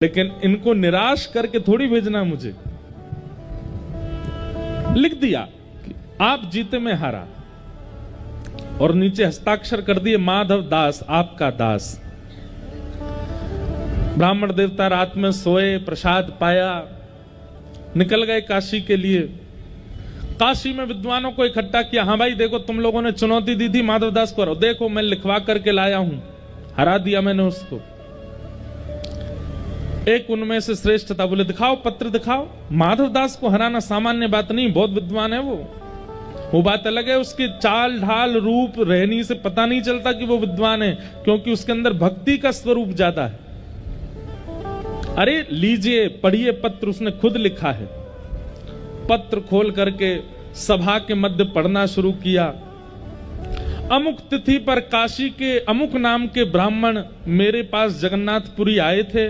लेकिन इनको निराश करके थोड़ी भेजना मुझे। लिख दिया कि आप जीते में हारा और नीचे हस्ताक्षर कर दिए माधव दास आपका दास। ब्राह्मण देवता रात में सोए, प्रसाद पाया, निकल गए काशी के लिए। काशी में विद्वानों को इकट्ठा किया। हाँ भाई देखो, तुम लोगों ने चुनौती दी थी माधव दास को, देखो मैं लिखवा करके लाया हूं, हरा दिया मैंने उसको। एक उनमें से श्रेष्ठ था, बोले दिखाओ पत्र दिखाओ। माधव दास को हराना सामान्य बात नहीं, बहुत विद्वान है वो बात अलग है। उसके चाल ढाल रूप रहनी से पता नहीं चलता कि वो विद्वान है, क्योंकि उसके अंदर भक्ति का स्वरूप ज्यादा है। अरे लीजिए पढ़िए पत्र, उसने खुद लिखा है। पत्र खोल करके सभा के मध्य पढ़ना शुरू किया। अमुक तिथि पर काशी के अमुक नाम के ब्राह्मण मेरे पास जगन्नाथपुरी आए थे।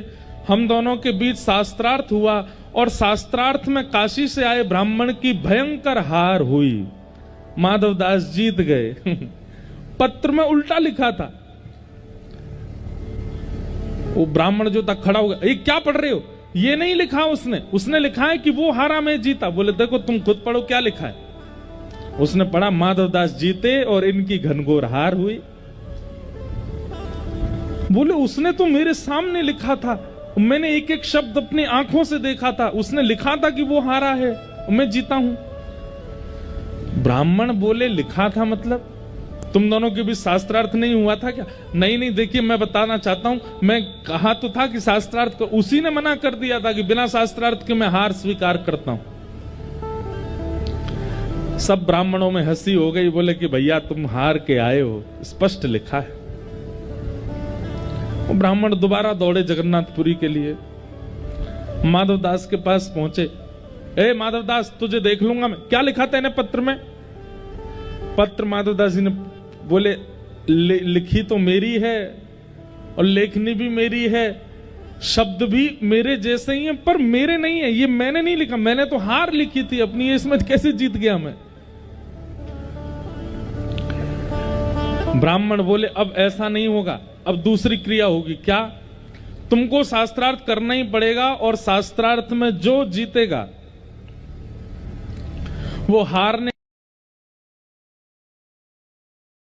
हम दोनों के बीच शास्त्रार्थ हुआ और शास्त्रार्थ में काशी से आए ब्राह्मण की भयंकर हार हुई। माधवदास जीत गए। पत्र में उल्टा लिखा था। वो ब्राह्मण जो था खड़ा हो गया, ये क्या पढ़ रहे हो? ये नहीं लिखा उसने लिखा है कि वो हारा मैं जीता। बोले देखो तुम खुद पढ़ो क्या लिखा है। उसने पढ़ा माधवदास जीते और इनकी घनघोर हार हुई। बोले उसने तो मेरे सामने लिखा था, मैंने एक एक शब्द अपनी आंखों से देखा था, उसने लिखा था कि वो हारा है, मैं जीता हूं। ब्राह्मण बोले लिखा था मतलब तुम दोनों के बीच शास्त्रार्थ नहीं हुआ था क्या? नहीं देखिए मैं बताना चाहता हूं, मैं कहा तो था कि शास्त्रार्थ को, उसी ने मना कर दिया था कि बिना शास्त्रार्थ के मैं हार स्वीकार करता हूं। सब ब्राह्मणों में हंसी हो गई। बोले कि भैया तुम हार के आए हो, स्पष्ट लिखा है। वो ब्राह्मण दोबारा दौड़े जगन्नाथपुरी के लिए। माधवदास के पास पहुंचे। ए माधवदास तुझे देख लूंगा मैं, क्या लिखा था इन्हें पत्र में? पत्र माधवदास जी ने बोले लिखी तो मेरी है और लेखनी भी मेरी है, शब्द भी मेरे जैसे ही हैं, पर मेरे नहीं है, ये मैंने नहीं लिखा, मैंने तो हार लिखी थी अपनी, इसमें कैसे जीत गया मैं? ब्राह्मण बोले अब ऐसा नहीं होगा, अब दूसरी क्रिया होगी। क्या? तुमको शास्त्रार्थ करना ही पड़ेगा और शास्त्रार्थ में जो जीतेगा वो हारने